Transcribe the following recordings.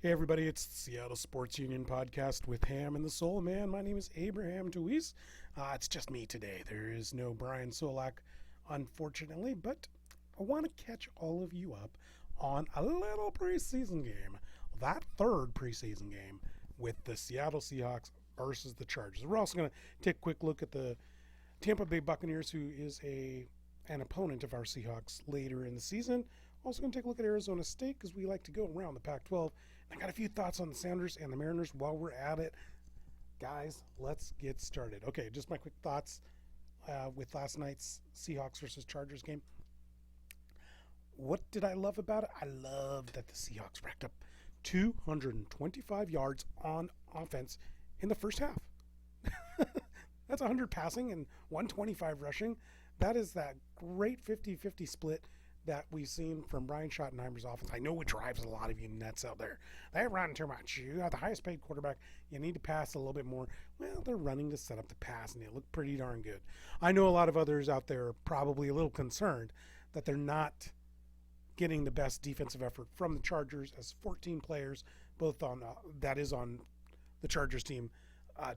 Hey everybody, it's the Seattle Sports Union podcast with Ham and the Soul Man. My name is Abraham DeWeese. It's just me today. There is no Brian Solack, unfortunately, but I want to catch all of you up on a little preseason game. That third preseason game with the Seattle Seahawks versus the Chargers. We're also going to take a quick look at the Tampa Bay Buccaneers, who is an opponent of our Seahawks later in the season. Also going to take a look at Arizona State because we like to go around the Pac-12. I got a few thoughts on the Sounders and the Mariners while we're at it. Guys, let's get started. Okay, just my quick thoughts with last night's Seahawks versus Chargers game. What did I love about it? I love that the Seahawks racked up 225 yards on offense in the first half. That's 100 passing and 125 rushing. That is that great 50-50 split that we've seen from Brian Schottenheimer's offense. I know it drives a lot of you nuts out there. They run too much. You got the highest paid quarterback. You need to pass a little bit more. Well, they're running to set up the pass, and they look pretty darn good. I know a lot of others out there are probably a little concerned that they're not getting the best defensive effort from the Chargers, as 14 players, both on on the Chargers team,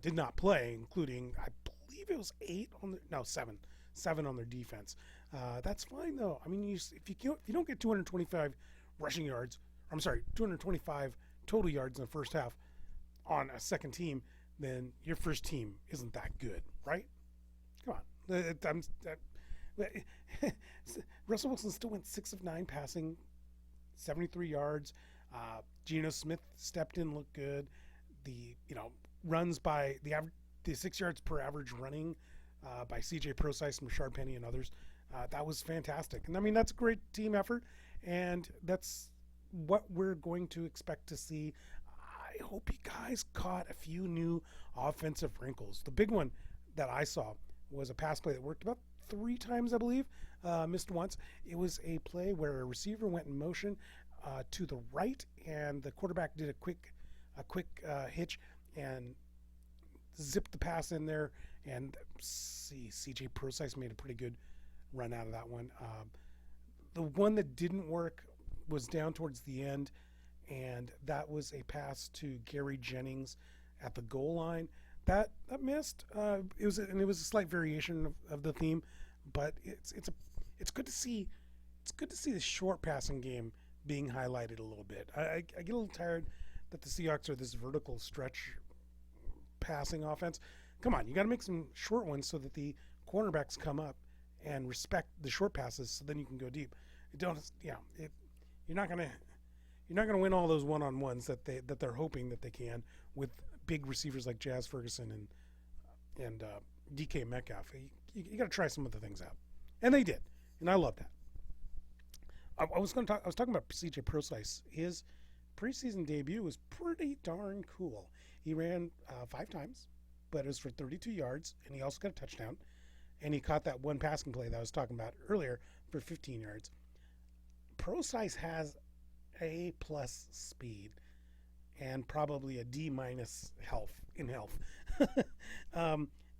did not play, including, I believe it was 7 on their defense. That's fine though. I mean, if you don't get 225 rushing yards, 225 total yards in the first half on a second team, then your first team isn't that good, right? Come on. Russell Wilson still went 6 of 9 passing, 73 yards. Geno Smith stepped in, looked good. The runs by the 6 yards per average running by C.J. Prosise, Rashard Penny, and others. That was fantastic. And I mean, that's a great team effort, and that's what we're going to expect to see. I hope you guys caught a few new offensive wrinkles. The big one that I saw was a pass play that worked about 3 times, I believe, missed once. It was a play where a receiver went in motion to the right, and the quarterback did a quick hitch and zipped the pass in there. And C.J. Prosise made a pretty good run out of that one. The one that didn't work was down towards the end, and that was a pass to Gary Jennings at the goal line. That missed. It was a slight variation of the theme, but it's good to see. It's good to see the short passing game being highlighted a little bit. I get a little tired that the Seahawks are this vertical stretch passing offense. Come on, you got to make some short ones so that the cornerbacks come up and respect the short passes, so then you can go deep. You're not gonna win all those one-on-ones that they're hoping that they can with big receivers like Jazz Ferguson and DK Metcalf. You got to try some of the things out, and they did, and I love that. I was talking about C.J. Prosise. His preseason debut was pretty darn cool. He ran 5 times, but it was for 32 yards, and he also got a touchdown. And he caught that one passing play that I was talking about earlier for 15 yards. Prosise has A+ speed and probably a D- health.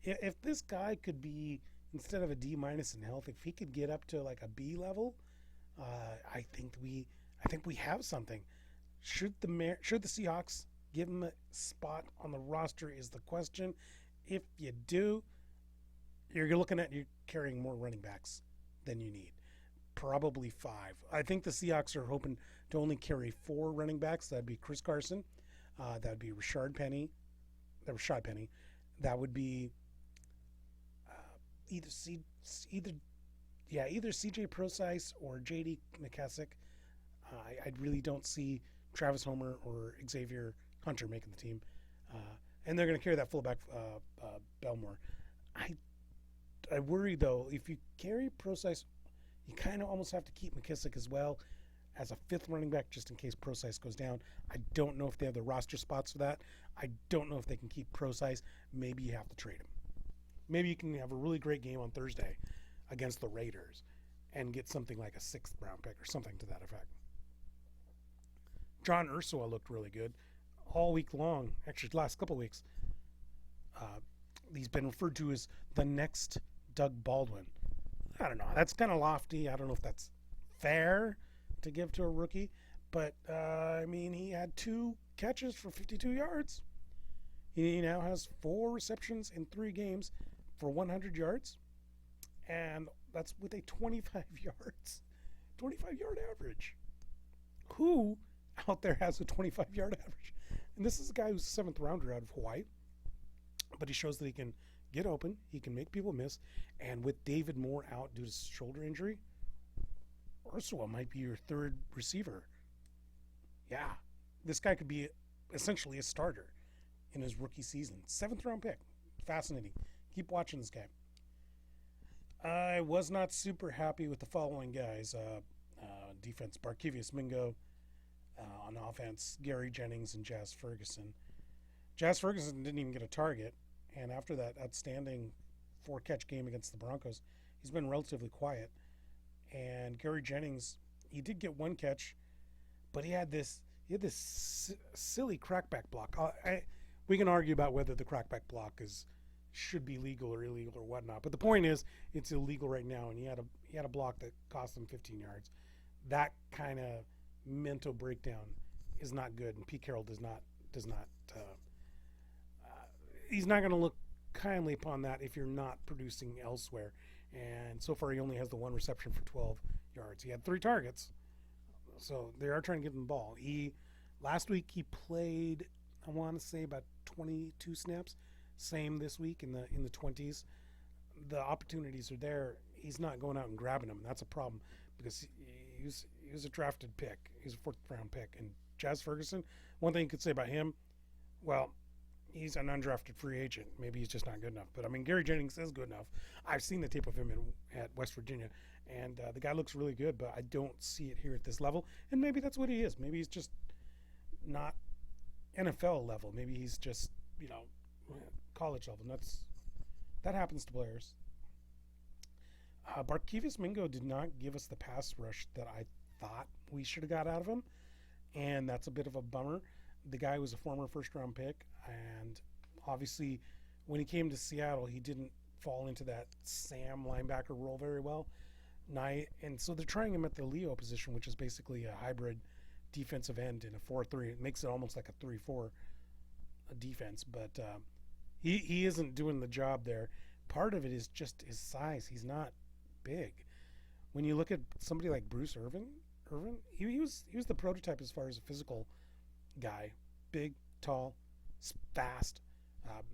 If this guy could be, instead of a D- in health, if he could get up to like a B level, I think we have something. Should the Seahawks give him a spot on the roster is the question. If you do, you're looking at you carrying more running backs than you need. Probably 5. I think the Seahawks are hoping to only carry 4 running backs. That'd be Chris Carson. That would be Rashard Penny. That would be either C.J. Prosise or J.D. McKessick. I really don't see Travis Homer or Xavier Hunter making the team. And they're going to carry that fullback, Belmore. I worry, though, if you carry Prosise, you kind of almost have to keep McKissick as well as a 5th running back just in case Prosise goes down. I don't know if they have the roster spots for that. I don't know if they can keep Prosise. Maybe you have to trade him. Maybe you can have a really great game on Thursday against the Raiders and get something like a 6th round pick or something to that effect. John Ursula looked really good all week long, actually the last couple of weeks. He's been referred to as the next Doug Baldwin. I don't know. That's kind of lofty. I don't know if that's fair to give to a rookie, But, I mean, he had 2 catches for 52 yards. He now has 4 receptions in 3 games for 100 yards. And that's with a 25-yard average. Who out there has a 25-yard average? And this is a guy who's a 7th rounder out of Hawaii. But he shows that he can get open. He can make people miss. And with David Moore out due to shoulder injury, Ursula might be your 3rd receiver. Yeah, this guy could be essentially a starter in his rookie season. 7th round pick. Fascinating. Keep watching this guy. I was not super happy with the following guys. Defense, Barkevius Mingo. On offense, Gary Jennings and Jazz Ferguson. Jazz Ferguson didn't even get a target. And after that outstanding 4-catch game against the Broncos, he's been relatively quiet. And Gary Jennings, he did get 1 catch, but he had this silly crackback block. We can argue about whether the crackback block should be legal or illegal or whatnot, but the point is it's illegal right now, and he had a block that cost him 15 yards. That kind of mental breakdown is not good, and Pete Carroll does not he's not going to look kindly upon that if you're not producing elsewhere. And so far he only has the 1 reception for 12 yards. He had 3 targets, so they are trying to give him the ball. Last week he played, I want to say, about 22 snaps. Same this week in the 20s. The opportunities are there. He's not going out and grabbing them. That's a problem because he was a drafted pick. He's a 4th round pick. And Jazz Ferguson, one thing you could say about him, well, he's an undrafted free agent. Maybe he's just not good enough. But, I mean, Gary Jennings is good enough. I've seen the tape of him at West Virginia, and the guy looks really good, but I don't see it here at this level. And maybe that's what he is. Maybe he's just not NFL level. Maybe he's just, college level. And that happens to players. Barkevius Mingo did not give us the pass rush that I thought we should have got out of him, and that's a bit of a bummer. The guy was a former 1st-round pick, and obviously when he came to Seattle, he didn't fall into that Sam linebacker role very well. And so they're trying him at the Leo position, which is basically a hybrid defensive end in a 4-3. It makes it almost like a 3-4 defense, but he isn't doing the job there. Part of it is just his size. He's not big. When you look at somebody like Bruce Irvin, he was the prototype as far as a physical guy. Big, tall, fast.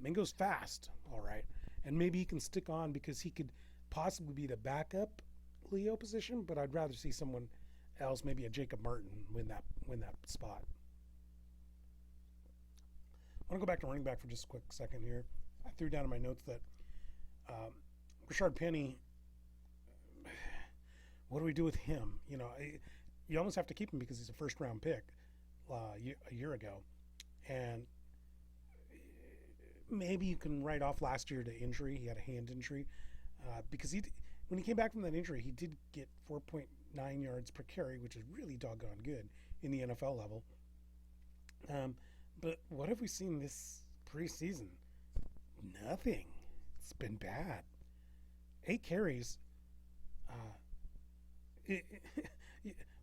Mingo's fast, all right. And maybe he can stick on because he could possibly be the backup Leo position, but I'd rather see someone else, maybe a Jacob Martin, win that spot. I want to go back to running back for just a quick second here. I threw down in my notes that Rashard Penny, what do we do with him? You almost have to keep him because he's a 1st-round pick a year ago. And maybe you can write off last year to injury. He had a hand injury because when he came back from that injury, he did get 4.9 yards per carry, which is really doggone good in the NFL level. But what have we seen this preseason? Nothing. It's been bad. 8 carries.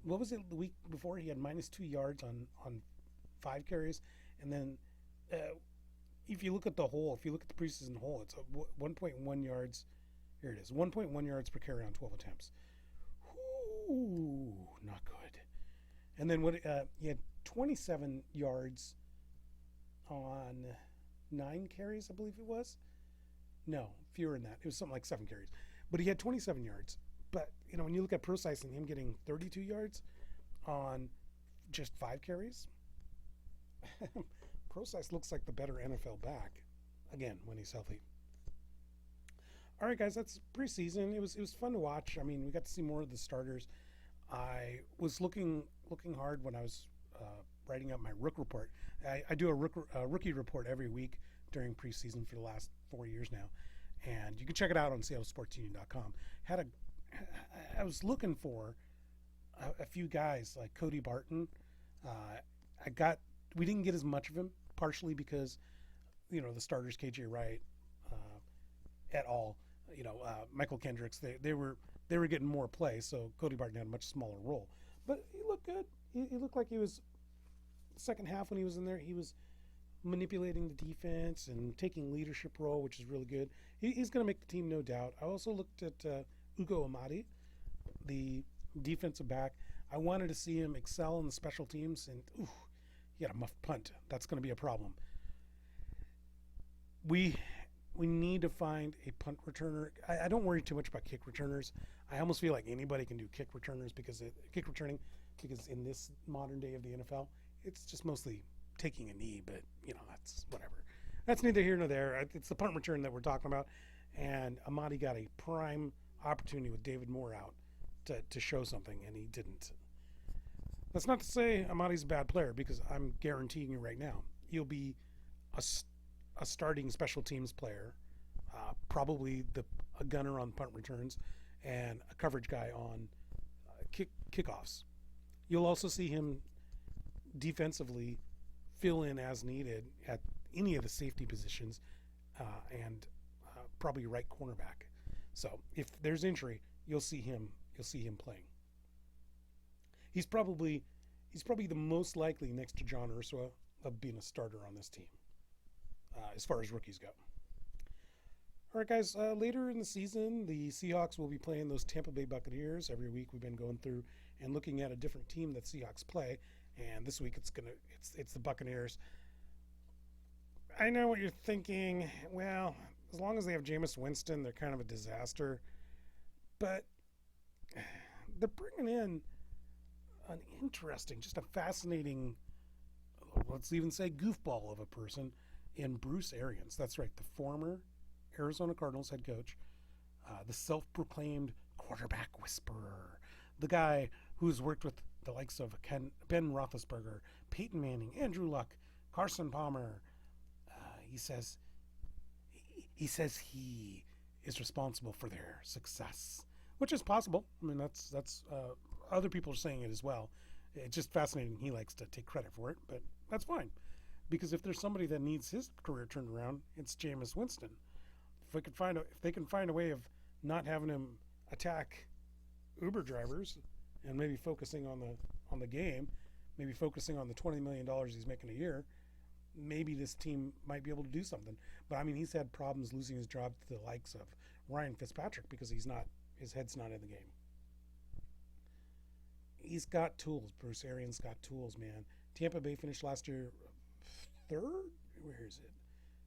What was it the week before? He had -2 yards on 5 carries. And then if you look at the preseason whole, it's 1.1 yards. Here it is, 1.1 yards per carry on 12 attempts. Ooh, not good. And then he had 27 yards on 9 carries, I believe it was. No, fewer than that. It was something like 7 carries. But he had 27 yards. But, when you look at Procise and him getting 32 yards on just 5 carries, Procise looks like the better NFL back, again, when he's healthy. All right, guys, that's preseason. It was fun to watch. I mean, we got to see more of the starters. I was looking hard when I was writing up my Rook report. I do a rookie report every week during preseason for the last 4 years now, and you can check it out on SeattleSportsUnion.com. I was looking for a few guys like Cody Barton. We didn't get as much of him, partially because the starters, KJ Wright, et al. Michael Kendricks, they were getting more play, so Cody Barton had a much smaller role. But he looked good. he looked like he was, second half when he was in there, he was manipulating the defense and taking leadership role, which is really good. He's going to make the team, no doubt. I also looked at Ugo Amadi, the defensive back. I wanted to see him excel in the special teams, and he had a muff punt. That's going to be a problem. We need to find a punt returner. I don't worry too much about kick returners. I almost feel like anybody can do kick returners because in this modern day of the NFL, it's just mostly taking a knee, but that's whatever. That's neither here nor there. It's the punt return that we're talking about, and Amadi got a prime opportunity with David Moore out to show something, and he didn't. That's not to say Amadi's a bad player, because I'm guaranteeing you right now, he'll be a starting special teams player, probably a gunner on punt returns, and a coverage guy on kickoffs. You'll also see him defensively fill in as needed at any of the safety positions, and probably right cornerback. So if there's injury, you'll see him playing. He's probably the most likely, next to John Ursula, of being a starter on this team, as far as rookies go. All right, guys, later in the season, the Seahawks will be playing those Tampa Bay Buccaneers. Every week we've been going through and looking at a different team that Seahawks play, and this week it's the Buccaneers. I know what you're thinking. Well, as long as they have Jameis Winston, they're kind of a disaster. But they're bringing in an interesting, just a fascinating, let's even say goofball of a person in Bruce Arians. That's right, the former Arizona Cardinals head coach, the self-proclaimed quarterback whisperer, the guy who's worked with the likes of Ben Roethlisberger, Peyton Manning, Andrew Luck, Carson Palmer. He says he is responsible for their success, which is possible. I mean, that's other people are saying it as well. It's just fascinating. He likes to take credit for it, but that's fine, because if there's somebody that needs his career turned around, it's Jameis Winston. If they can find a way of not having him attack Uber drivers and maybe focusing on the game, maybe focusing on the $20 million he's making a year, maybe this team might be able to do something. But I mean, he's had problems losing his job to the likes of Ryan Fitzpatrick because his head's not in the game. He's got tools. Bruce Arians got tools, man. Tampa Bay finished last year third. Where is it?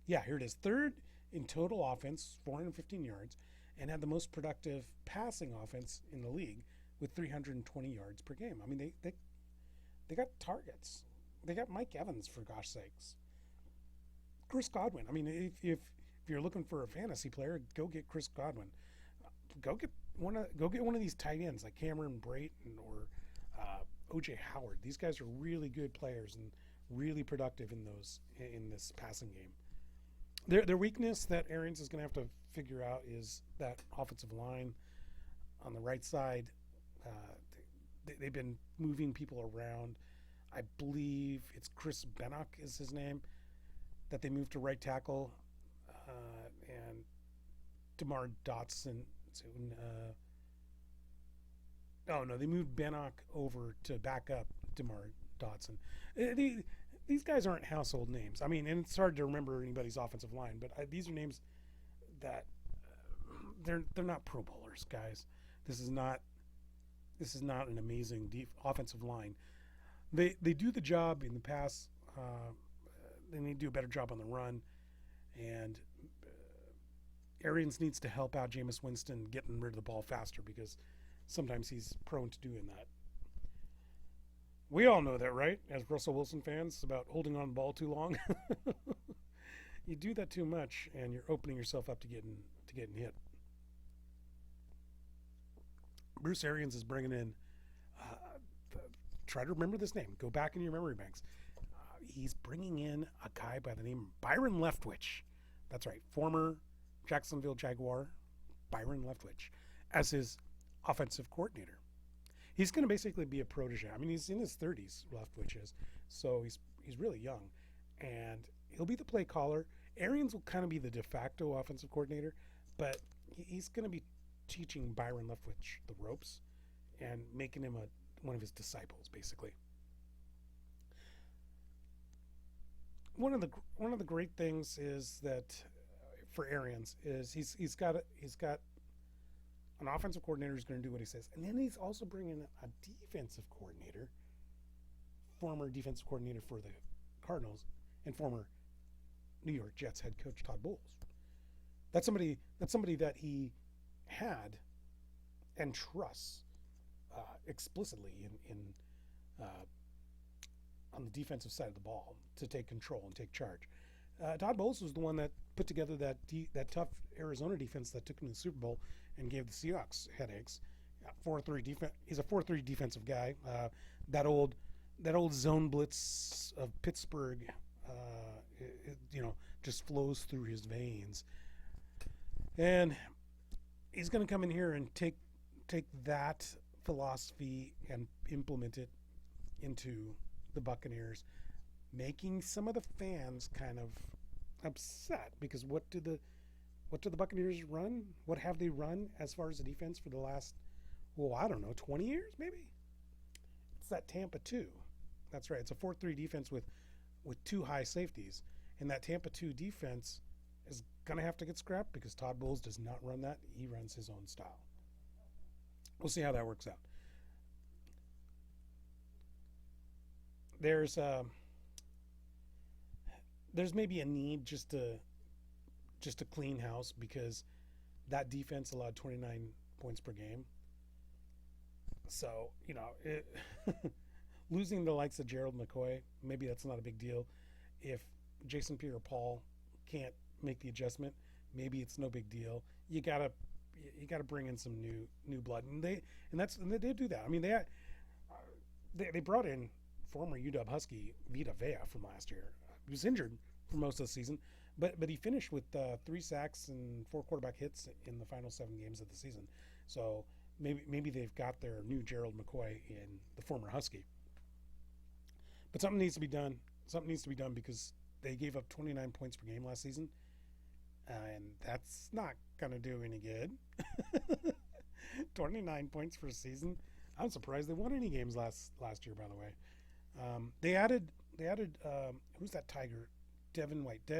Yeah, here it is. Third in total offense, 415 yards, and had the most productive passing offense in the league with 320 yards per game. I mean, they got targets. They got Mike Evans, for gosh sakes. Chris Godwin. I mean, if you're looking for a fantasy player, go get Chris Godwin. Go get one of these tight ends like Cameron Brayton or O.J. Howard. These guys are really good players and really productive in this passing game. Their weakness that Arians is going to have to figure out is that offensive line on the right side. They've been moving people around. I believe it's Chris Bennock is his name, that they moved to right tackle, and DeMar Dotson. They moved Bennock over to back up DeMar Dotson. These guys aren't household names. I mean, and it's hard to remember anybody's offensive line, but these are names that they're not Pro Bowlers, guys. This is not an amazing offensive line. They do the job in the pass. They need to do a better job on the run, and Arians needs to help out Jameis Winston getting rid of the ball faster, because sometimes he's prone to doing that. We all know that, right? As Russell Wilson fans, about holding on to the ball too long. You do that too much, and you're opening yourself up to getting hit. Bruce Arians is bringing in. Try to remember this name. Go back in your memory banks. He's bringing in a guy by the name of Byron Leftwich. That's right, former Jacksonville Jaguar, Byron Leftwich, as his offensive coordinator. He's going to basically be a protege. I mean, he's in his 30s, Leftwich is, so he's really young, and he'll be the play caller. Arians will kind of be the de facto offensive coordinator, but he's going to be teaching Byron Leftwich the ropes and making him one of his disciples, basically. one of the great things is that for Arians is he's got an offensive coordinator who's going to do what he says, and then he's also bringing a defensive coordinator, former defensive coordinator for the Cardinals, and former New York Jets head coach Todd Bowles. That's somebody that he had and trusts explicitly in on the defensive side of the ball to take control and take charge. Todd Bowles was the one that put together that tough Arizona defense that took him to the Super Bowl and gave the Seahawks headaches. 4-3 defense. He's a 4-3 defensive guy. That old zone blitz of Pittsburgh, just flows through his veins. And he's going to come in here and take that philosophy and implement it into the Buccaneers, making some of the fans kind of upset because what do the Buccaneers run? What have they run as far as the defense for the last, 20 years maybe? It's that Tampa 2. That's right. It's a 4-3 defense with two high safeties. And that Tampa 2 defense is going to have to get scrapped because Todd Bowles does not run that. He runs his own style. We'll see how that works out. There's maybe a need just to clean house because that defense allowed 29 points per game. So, losing the likes of Gerald McCoy, maybe that's not a big deal. If Jason Pierre-Paul can't make the adjustment, maybe it's no big deal. You gotta bring in some new blood, and they do that. I mean, they brought in former UW Husky Vita Vea from last year. He was injured for most of the season, but he finished with 3 sacks and 4 quarterback hits in the final 7 games of the season. So maybe they've got their new Gerald McCoy in the former Husky. But something needs to be done. Something needs to be done because they gave up 29 points per game last season, and that's not going to do any good. 29 points per season. I'm surprised they won any games last year, by the way. They added who's that Tiger? Devin White, the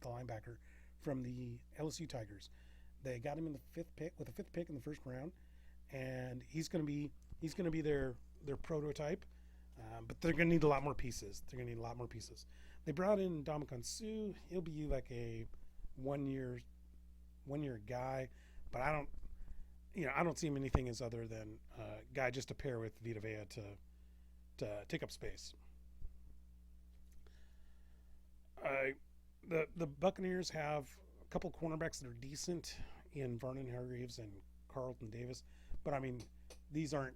linebacker from the LSU Tigers. They got him in the 5th pick in the first round, and he's going to be their prototype. But they're going to need a lot more pieces. They brought in Ndamukong Suh. He'll be like a one year guy, but I don't see him anything as other than a guy just to pair with Vita Vea to take up space. The Buccaneers have a couple cornerbacks that are decent in Vernon Hargreaves and Carlton Davis, but I mean these aren't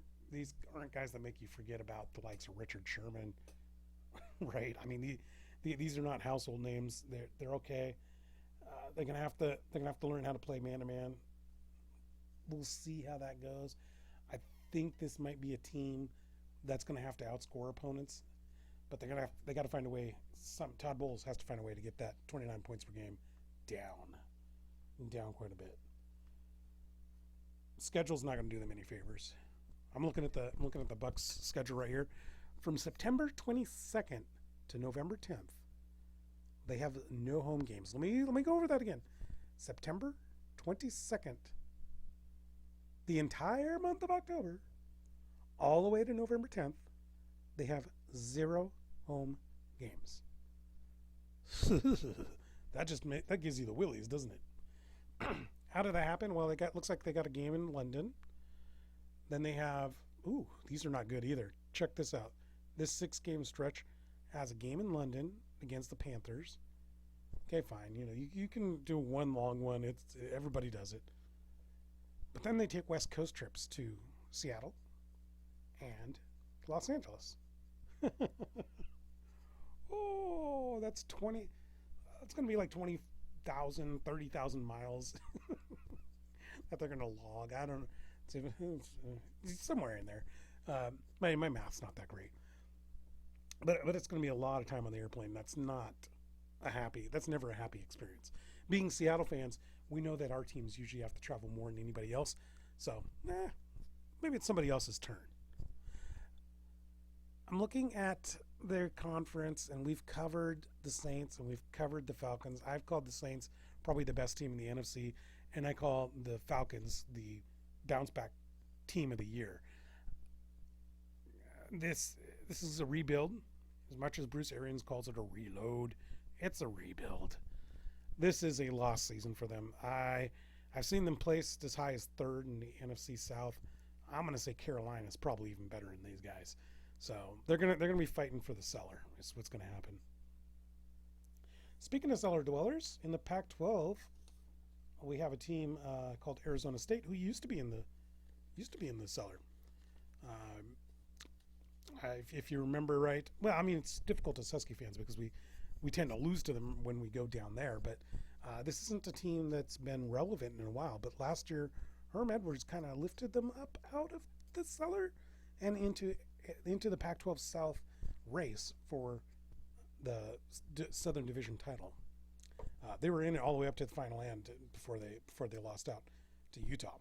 guys that make you forget about the likes of Richard Sherman, right? I mean these are not household names. They're okay. They're gonna have to learn how to play man to man. We'll see how that goes. I think this might be a team that's gonna have to outscore opponents, but they got to find a way. Todd Bowles has to find a way to get that 29 points per game down quite a bit. Schedule's not going to do them any favors. I'm looking at the Bucs schedule right here. From September 22nd to November 10th, they have no home games. Let me go over that again. September 22nd, the entire month of October, all the way to November 10th, they have 0 home games. That gives you the willies, doesn't it? How did that happen? Well, looks like they got a game in London. Then they have, these are not good either. Check this out. This 6-game stretch has a game in London against the Panthers. Okay, fine. You can do one long one. Everybody does it. But then they take West Coast trips to Seattle and Los Angeles. That's 20. It's going to be like 20,000, 30,000 miles that they're going to log. I don't know. It's somewhere in there. My math's not that great. But it's going to be a lot of time on the airplane. That's never a happy experience. Being Seattle fans, we know that our teams usually have to travel more than anybody else. So, maybe it's somebody else's turn. I'm looking at their conference, and we've covered the Saints and we've covered the Falcons. I've called the Saints probably the best team in the NFC, and I call the Falcons the bounce back team of the year. This is a rebuild. As much as Bruce Arians calls it a reload, it's a rebuild. This is a lost season for them. I've seen them placed as high as third in the NFC South. I'm going to say Carolina's probably even better than these guys. So they're gonna be fighting for the cellar. Is what's going to happen. Speaking of cellar dwellers, in the Pac-12, we have a team called Arizona State who used to be in the cellar. If you remember right, well, I mean, it's difficult as Husky fans because we tend to lose to them when we go down there. But this isn't a team that's been relevant in a while. But last year, Herm Edwards kind of lifted them up out of the cellar and into the Pac-12 South race for the Southern Division title. They were in it all the way up to the final end before they lost out to Utah.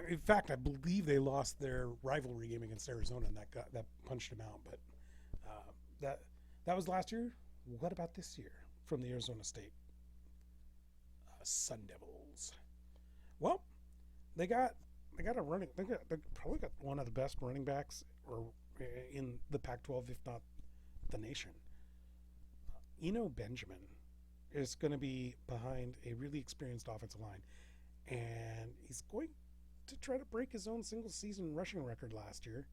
In fact, I believe they lost their rivalry game against Arizona, and that punched them out. But that was last year. What about this year from the Arizona State Sun Devils? Well, they probably got one of the best running backs in the Pac-12, if not the nation. Eno Benjamin is going to be behind a really experienced offensive line, and he's going to try to break his own single-season rushing record last year.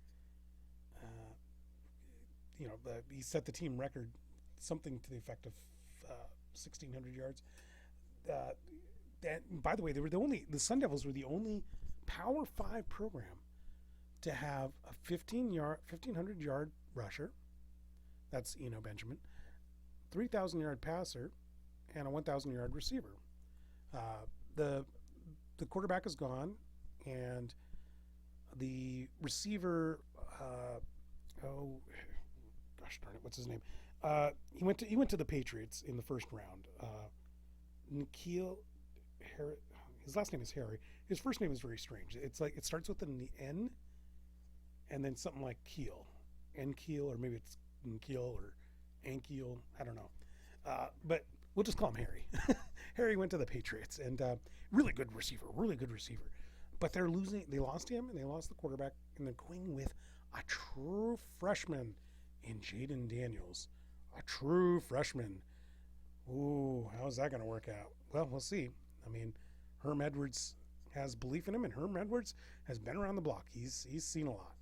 He set the team record, something to the effect of 1,600 yards. By the way, the Sun Devils were the only Power 5 program to have a 1,500-yard rusher. That's Eno Benjamin, 3,000-yard passer, and a 1,000-yard receiver. The quarterback is gone, and the receiver, gosh darn it, what's his name? He went to the Patriots in the first round. Nikhil Harry. His last name is Harry. His first name is very strange. It's like it starts with an N, and then something like Keel, Nkeel, or maybe it's Nkeel or Ankeel. I don't know. But we'll just call him Harry. Harry went to the Patriots, and really good receiver. But they're losing. They lost him, and they lost the quarterback, and they're going with a true freshman in Jaden Daniels. A true freshman. Ooh, how's that going to work out? Well, we'll see. I mean, Herm Edwards has belief in him, and Herm Edwards has been around the block. He's seen a lot.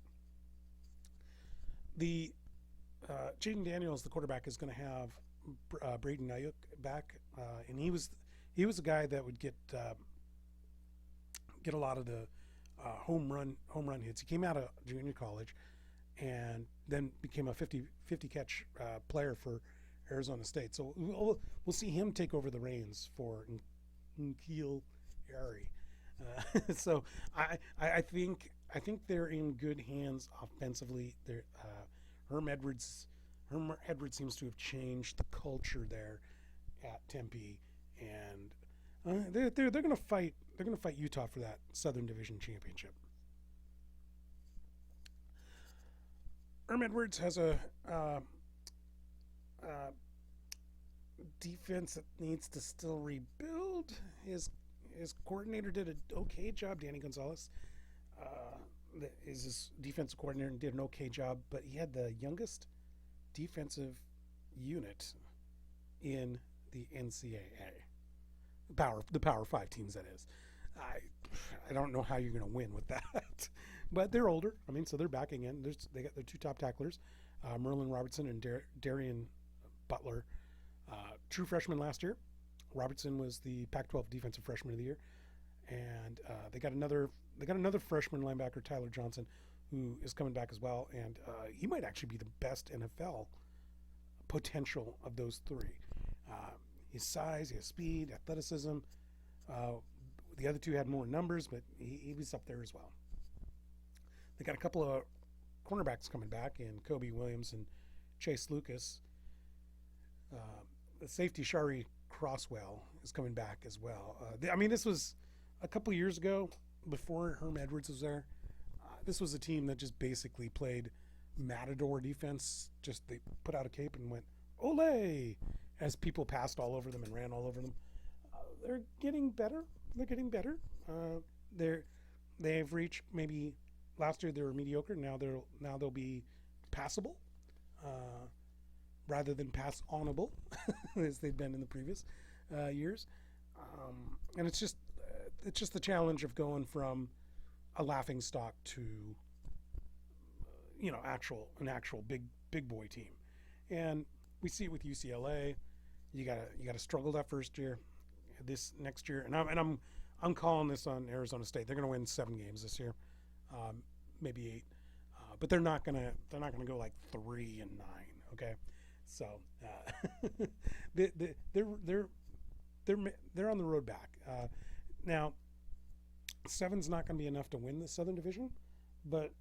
The Jaden Daniels, the quarterback, is going to have Braden Ayuk back, and he was a guy that would get a lot of the home run hits. He came out of junior college and then became a 50 catch player for Arizona State. So we'll see him take over the reins for N'Keal Harry. So I think they're in good hands offensively. Herm Edwards seems to have changed the culture there at Tempe, and they're going to fight. They're going to fight Utah for that Southern Division championship. Herm Edwards has a defense that needs to still rebuild. His coordinator did an okay job. Danny Gonzalez is his defensive coordinator and did an okay job, but he had the youngest defensive unit in the NCAA. The Power 5 teams, that is. I don't know how you're going to win with that. But they're older. I mean, so they're backing in. They got their two top tacklers, Merlin Robertson and Darian Butler. True freshman last year. Robertson was the Pac-12 Defensive Freshman of the Year. And they got another freshman linebacker, Tyler Johnson, who is coming back as well. And he might actually be the best NFL potential of those three. His size, his speed, athleticism. The other two had more numbers, but he was up there as well. They got a couple of cornerbacks coming back in Kobe Williams and Chase Lucas. The safety Shari Crosswell is coming back as well. This was a couple of years ago before Herm Edwards was there. This was a team that just basically played matador defense. Just they put out a cape and went ole as people passed all over them and ran all over them. They're getting better. They're getting better. They've reached, maybe last year they were mediocre. Now they'll be passable, rather than pass onable as they've been in the previous years. And it's just the challenge of going from a laughing stock to an actual big boy team. And we see it with UCLA. You gotta struggle that first year. This next year, and I'm calling this on Arizona State. They're going to win 7 games this year, maybe 8, but they're not gonna go like 3-9. Okay, so they're on the road back. Now, 7's not going to be enough to win the Southern Division, but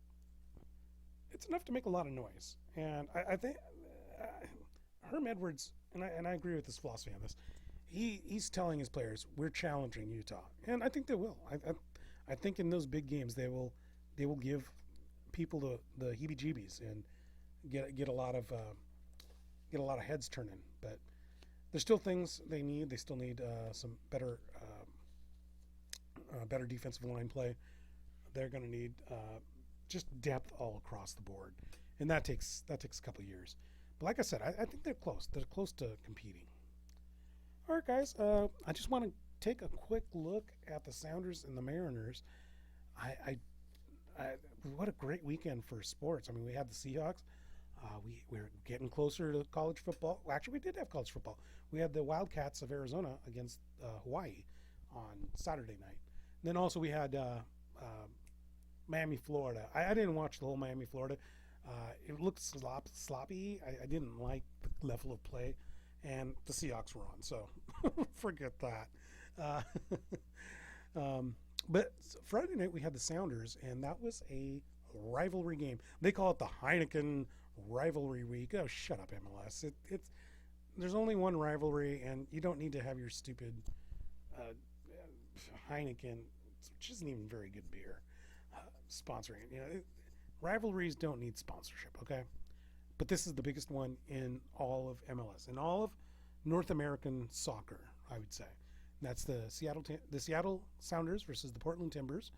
it's enough to make a lot of noise. And I think Herm Edwards, and I agree with his philosophy on this. He's telling his players, we're challenging Utah, and I think they will. I think in those big games they will give people the heebie-jeebies and get a lot of heads turning. But there's still things they need. They still need some better defensive line play. They're going to need just depth all across the board, and that takes a couple of years. But like I said, I think they're close. They're close to competing. All right, guys. I just want to take a quick look at the Sounders and the Mariners. What a great weekend for sports. I mean, we had the Seahawks. We're getting closer to college football. Well, actually, we did have college football. We had the Wildcats of Arizona against Hawaii on Saturday night. And then also we had Miami, Florida. I didn't watch the whole Miami, Florida. It looked sloppy. I didn't like the level of play. And the Seahawks were on, so forget that. But Friday night we had the Sounders, and that was a rivalry game. They call it the Heineken Rivalry Week. Oh, shut up, MLS. It's there's only one rivalry, and you don't need to have your stupid Heineken, which isn't even very good beer, sponsoring it. Rivalries don't need sponsorship, okay? But this is the biggest one in all of MLS, in all of North American soccer, I would say. And that's the Seattle Sounders versus the Portland Timbers.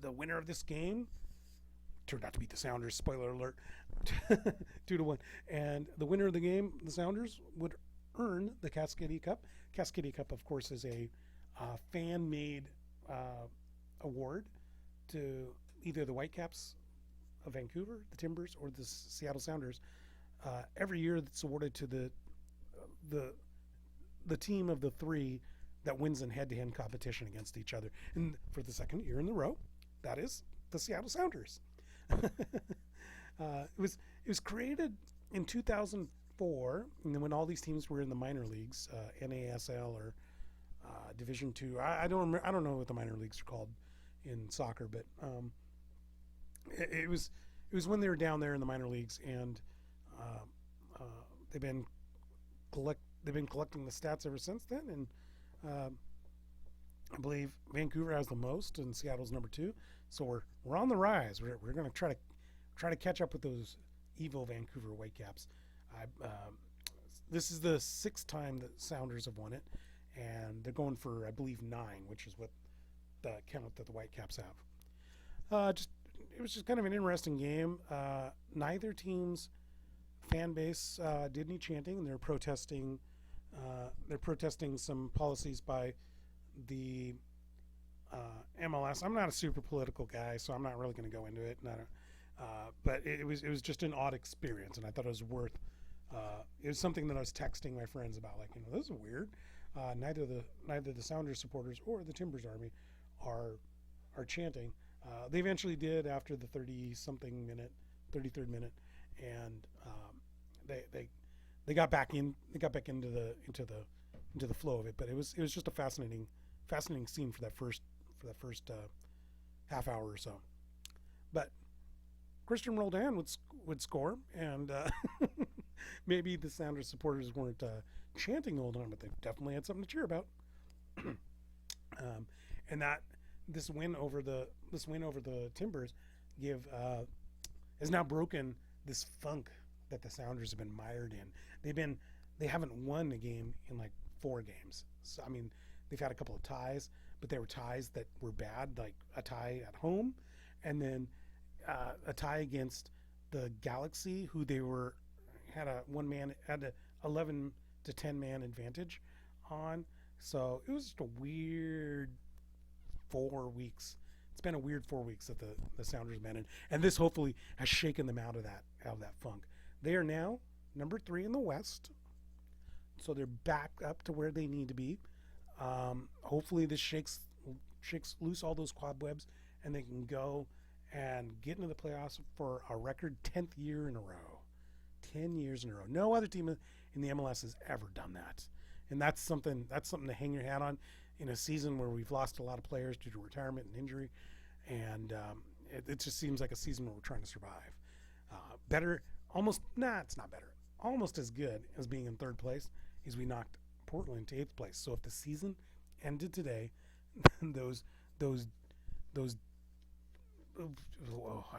The winner of this game turned out to beat the Sounders. Spoiler alert, 2-1. And the winner of the game, the Sounders, would earn the Cascadia Cup. Cascadia Cup, of course, is a fan-made award to either the Whitecaps of Vancouver, the Timbers, or the Seattle Sounders. Every year, that's awarded to the team of the three that wins in head-to-head competition against each other. And for the second year in a row, that is the Seattle Sounders. It was created in 2004, and then when all these teams were in the minor leagues, NASL or Division II. I don't know what the minor leagues are called in soccer, but it was when they were down there in the minor leagues, and they've been collecting the stats ever since then, and I believe Vancouver has the most, and Seattle's number 2. So we're on the rise. We're going to try to catch up with those evil Vancouver Whitecaps. This is the 6th time that Sounders have won it, and they're going for, I believe, 9, which is what the count that the Whitecaps have. It was just kind of an interesting game. Neither team's fan base did any chanting, and they're protesting some policies by the MLS. I'm not a super political guy, so I'm not really going to go into it. But it was just an odd experience, and I thought it was worth. It was something that I was texting my friends about, like, this is weird. Neither the Sounders supporters or the Timbers Army are chanting. They eventually did after the 33rd minute, and they got back into the flow of it. But it was just a fascinating scene for that first half hour or so. But Christian Roldan would score, and maybe the Sounders supporters weren't chanting the whole time, but they definitely had something to cheer about. And that this win over the Timbers give has now broken this funk that the Sounders have been mired in. They haven't won a game in like 4 games. So I mean, they've had a couple of ties, but they were ties that were bad, like a tie at home, and then a tie against the Galaxy, who had a 11 to 10 man advantage on. So it was just a weird 4 weeks. It's been a weird 4 weeks that the Sounders been in, and this hopefully has shaken them out of that funk. They are now number 3 in the West, so they're back up to where they need to be. Hopefully this shakes loose all those cobwebs, and they can go and get into the playoffs for a record 10th year in a row. 10 years in a row. No other team in the MLS has ever done that, and that's something to hang your hat on in a season where we've lost a lot of players due to retirement and injury, and it just seems like a season where we're trying to survive. It's not better. Almost as good as being in 3rd place is we knocked Portland to 8th place. So if the season ended today, those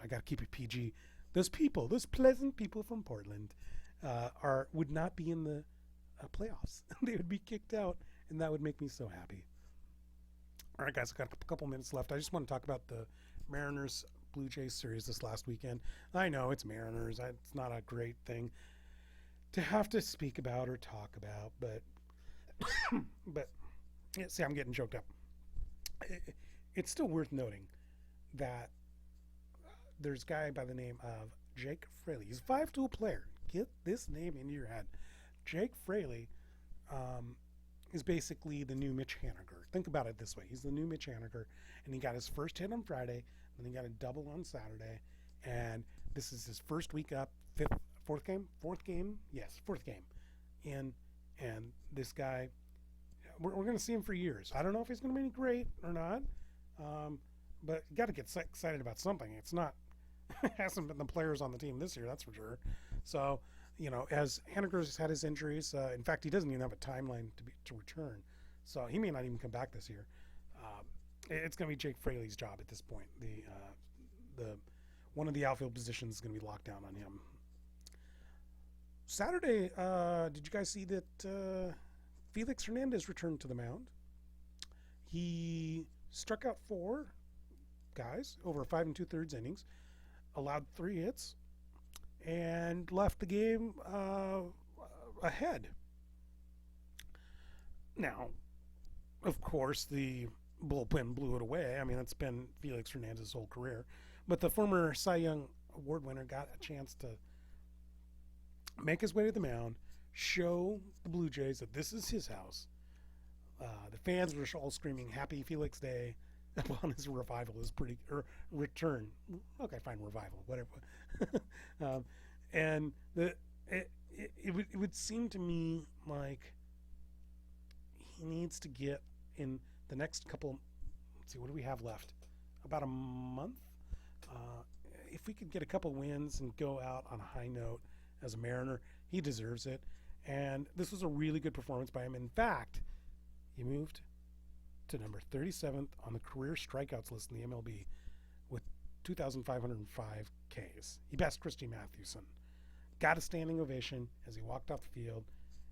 I gotta keep it PG. Those pleasant people from Portland, would not be in the playoffs. They would be kicked out, and that would make me so happy. All right, guys, I've got a couple minutes left. I just want to talk about the Mariners Blue Jays series this last weekend. I know it's Mariners. It's not a great thing to have to speak about or talk about, but yeah, see, I'm getting choked up. It's still worth noting that there's a guy by the name of Jake Fraley. He's a 5-tool player. Get this name into your head. Jake Fraley is basically the new Mitch Haniger. Think about it this way. He's the new Mitch Haniger, and he got his first hit on Friday, then he got a double on Saturday, and this is his first week up, fourth game in, and this guy, we're going to see him for years. I don't know if he's going to be any great or not, but you got to get excited about something. It's not, hasn't been the players on the team this year, that's for sure. So, as Haniger's had his injuries, in fact, he doesn't even have a timeline to return, so he may not even come back this year. It's going to be Jake Fraley's job at this point. The one of the outfield positions is going to be locked down on him. Saturday, did you guys see that Felix Hernandez returned to the mound? He struck out 4 guys over 5 2/3 innings, allowed 3 hits, and left the game ahead. Now, of course, the bullpen blew it away. I mean, that's been Felix Hernandez's whole career. But the former Cy Young Award winner got a chance to make his way to the mound, show the Blue Jays that this is his house. The fans were all screaming "Happy Felix Day" upon his return. Okay, fine, revival, whatever. And it would seem to me like he needs to get in the next couple. Let's see, what do we have left? About a month. If we could get a couple wins and go out on a high note as a Mariner, he deserves it. And this was a really good performance by him. In fact, he moved to number 37th on the career strikeouts list in the MLB with 2,505 Ks. He passed Christy Mathewson. Got a standing ovation as he walked off the field,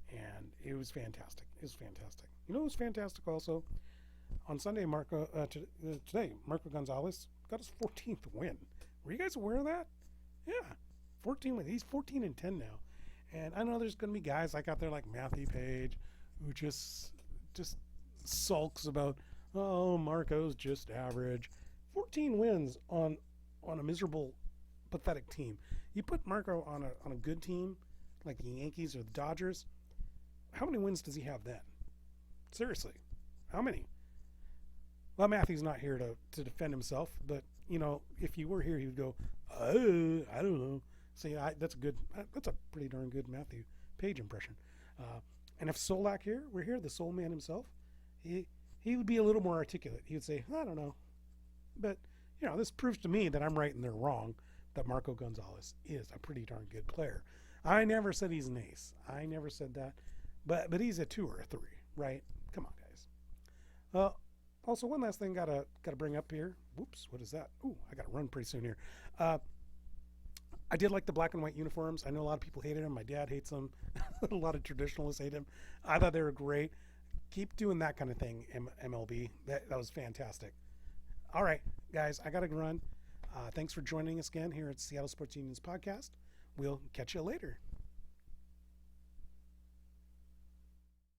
and it was fantastic. It was fantastic. You know what was fantastic also? On Sunday, today, Marco Gonzalez got his 14th win. Were you guys aware of that? Yeah, 14 wins. He's 14-10 now. And I know there's going to be guys like out there like Matthew Page who just sulks about, oh, Marco's just average. 14 wins on a miserable, pathetic team. You put Marco on a good team like the Yankees or the Dodgers, how many wins does he have then? Seriously, how many? Well, Matthew's not here to defend himself, but if he were here, he would go, oh, I don't know. So that's a pretty darn good Matthew Page impression. And if Solack were here, the soul man himself, he would be a little more articulate. He would say, I don't know. But, this proves to me that I'm right and they're wrong, that Marco Gonzalez is a pretty darn good player. I never said he's an ace. I never said that. But he's a 2 or a 3, right? Come on, guys. Also, one last thing gotta bring up here. Whoops, what is that? Ooh, I gotta run pretty soon here. I did like the black and white uniforms. I know a lot of people hated them. My dad hates them. A lot of traditionalists hate them. I thought they were great. Keep doing that kind of thing, MLB. That was fantastic. All right, guys, I got to run. Thanks for joining us again here at Seattle Sports Union's podcast. We'll catch you later.